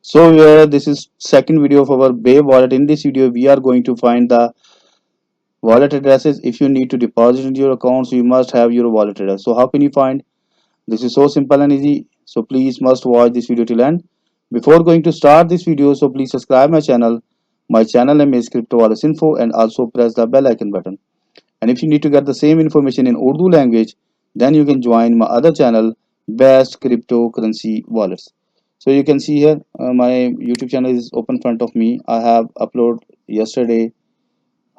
So this is second video of our Brave wallet. In this video we are going to find the wallet addresses. If you need to deposit into your account, so you must have your wallet address. So how can you find? This is so simple and easy, so please must watch this video till end. Before going to start this video, so please subscribe my channel. My channel name is Crypto Wallets Info, and also press the bell icon button. And if you need to get the same information in Urdu language, then you can join my other channel, Best Cryptocurrency Wallets. So you can see here my YouTube channel is open front of me. I have uploaded yesterday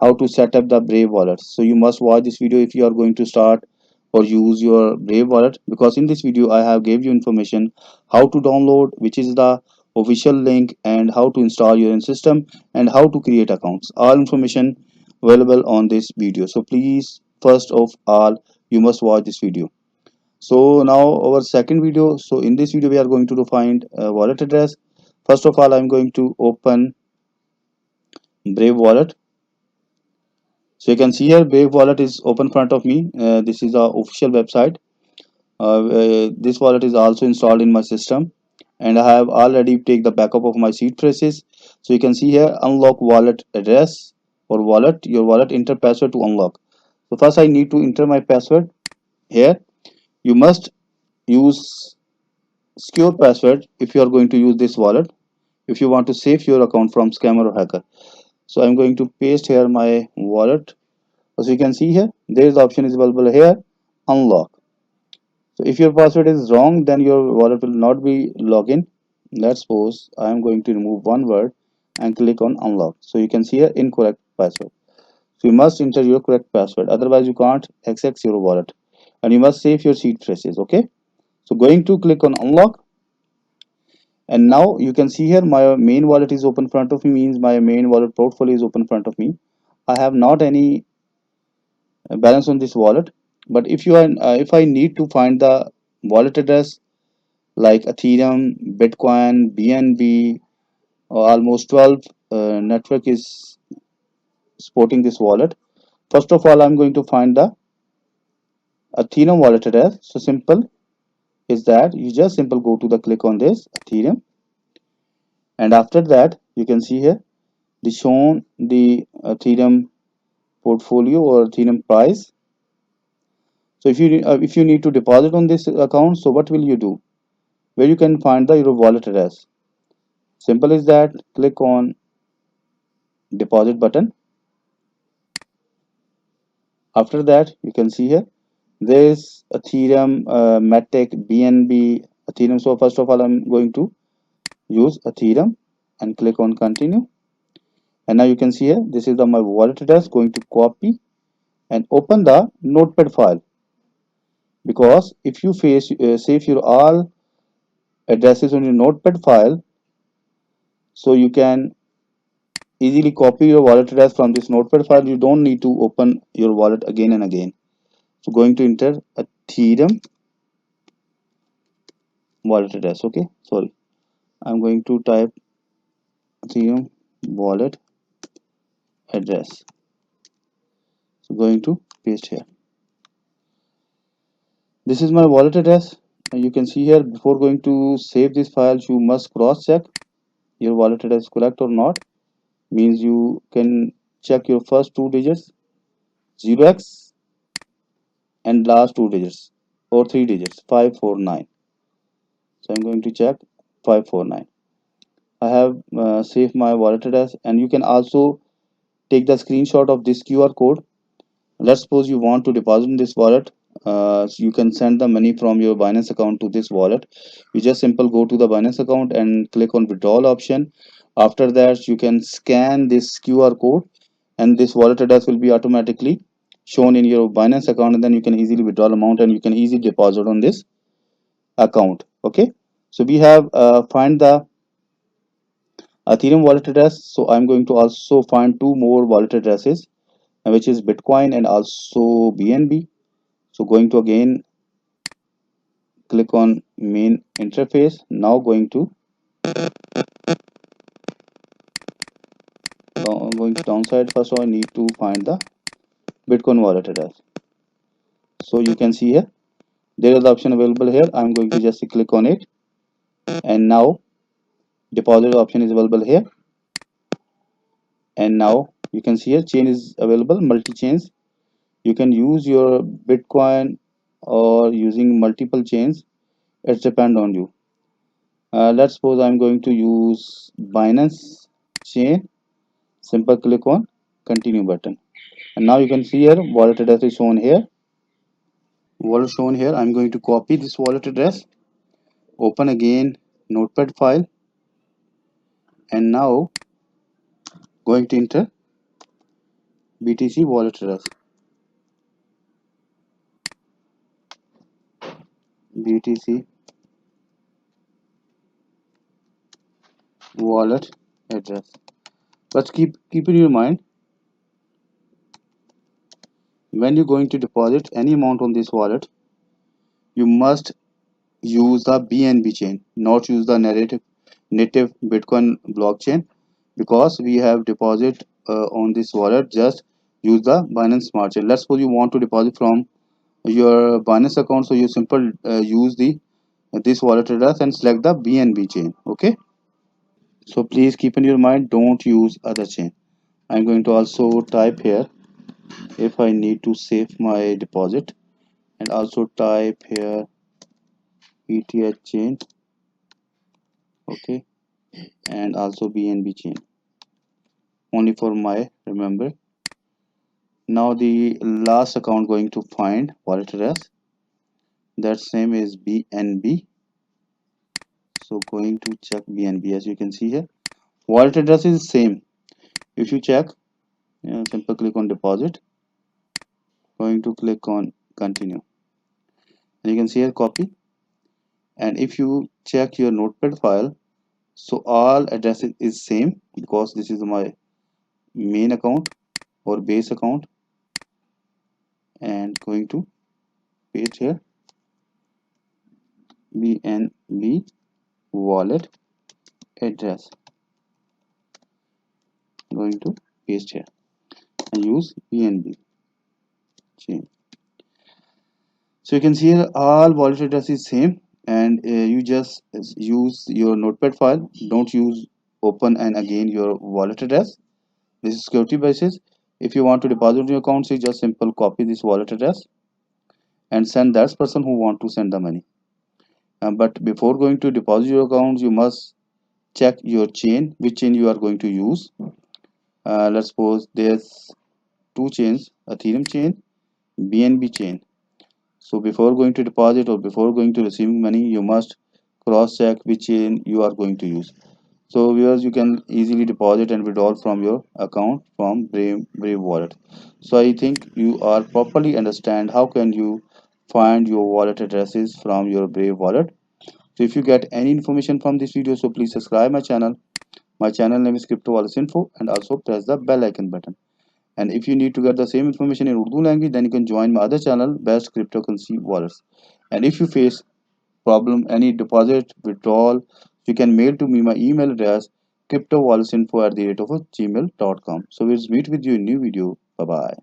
how to set up the Brave wallet. So you must watch this video if you are going to start or use your Brave wallet, because in this video I have gave you information how to download, which is the official link, and how to install your own system, and how to create accounts. All information available on this video. So please, first of all, you must watch this video. So now our second video. So in this video we are going to find a wallet address. First of all, I'm going to open Brave wallet. So you can see here Brave wallet is open front of me. This is the official website. This wallet is also installed in my system, and I have already take the backup of my seed phrases. So you can see here unlock wallet address or wallet, your wallet, enter password to unlock. So first I need to enter my password. Here you must use secure password if you are going to use this wallet, if you want to save your account from scammer or hacker. So I'm going to paste here my wallet. As you can see here, there is the option is available here, unlock. So if your password is wrong, then your wallet will not be login. Let's suppose I am going to remove one word and click on unlock. So you can see here incorrect password. So you must enter your correct password, otherwise you can't access your wallet, and you must save your seed phrases. Okay. So going to click on unlock, and now you can see here my main wallet is open front of me, means my main wallet portfolio is open front of me. I have not any balance on this wallet, but if you are if I need to find the wallet address like Ethereum, Bitcoin, BNB, or almost 12 network is supporting this wallet. First of all, I'm going to find the Ethereum wallet address. So simple is that you just simple go to the click on this Ethereum, and after that you can see here the shown the Ethereum portfolio or Ethereum price. So if you need to deposit on this account, so what will you do? Where you can find the your wallet address. Simple is that click on deposit button. After that you can see here there is Ethereum, Matic, BNB, Ethereum. So first of all I'm going to use Ethereum and click on continue, and now you can see here this is the my wallet address. Going to copy and open the notepad file, because if you save your all addresses on your notepad file, so you can easily copy your wallet address from this notepad file. You don't need to open your wallet again and again. So going to enter Ethereum wallet address. Okay, sorry, I'm going to type Ethereum wallet address. So going to paste here. This is my wallet address, and you can see here before going to save this file you must cross check your wallet address is correct or not. Means you can check your first two digits 0x and last two digits or three digits 549. So I'm going to check 549. I have saved my wallet address, and you can also take the screenshot of this QR code. Let's suppose you want to deposit in this wallet. So you can send the money from your Binance account to this wallet. You just simple go to the Binance account and click on withdrawal option. After that you can scan this QR code, and this wallet address will be automatically shown in your Binance account, and then you can easily withdraw amount and you can easily deposit on this account. Okay, so we have find the Ethereum wallet address. So I'm going to also find two more wallet addresses, which is Bitcoin and also BNB. So going to again click on main interface. Now going to downside. First of all I need to find the Bitcoin wallet address. So you can see here there is the option available here. I'm going to just click on it, and now deposit option is available here. And now you can see a chain is available, multi chains. You can use your Bitcoin or using multiple chains. It depends on you. Let's suppose I'm going to use Binance chain. Simple click on continue button. And now you can see here wallet address is shown here. Wallet shown here. I'm going to copy this wallet address. Open again notepad file. And now going to enter BTC wallet address. BTC wallet address. But keep in your mind, when you're going to deposit any amount on this wallet, you must use the BNB chain, not use the native Bitcoin blockchain, because we have deposit on this wallet. Just use the Binance Smart Chain. Let's suppose you want to deposit from your Binance account, so you simple use the this wallet address and select the BNB chain. Okay, so please keep in your mind, don't use other chain. I'm going to also type here if I need to save my deposit, and also type here ETH chain. Okay, and also BNB chain, only for my remember. Now the last account going to find wallet address, that same is BNB. So going to check BNB. As you can see here, wallet address is same. If you check, simple click on deposit, going to click on continue, and you can see here copy. And if you check your notepad file, so all addresses is same, because this is my main account or base account. And going to paste here BNB wallet address, going to paste here and use BNB chain. So you can see here all wallet address is same, and you just use your notepad file. Don't use open and again your wallet address. This is security basis. If you want to deposit in your account, so you just simple copy this wallet address and send that person who want to send the money. But before going to deposit your account, you must check your chain, which chain you are going to use. Let's suppose there's two chains, Ethereum chain, BNB chain. So before going to deposit or before going to receiving money, you must cross check which chain you are going to use. So viewers, you can easily deposit and withdraw from your account from Brave wallet. So I think you are properly understand how can you find your wallet addresses from your Brave wallet. So if you get any information from this video, so please subscribe my channel. My channel name is Crypto Wallets Info, and also press the bell icon button. And if you need to get the same information in Urdu language, then you can join my other channel, Best Cryptocurrency Wallets. And if you face problem, any deposit, withdrawal, you can mail to me my email address cryptowalletsinfo@gmail.com. So we'll meet with you in new video. Bye bye.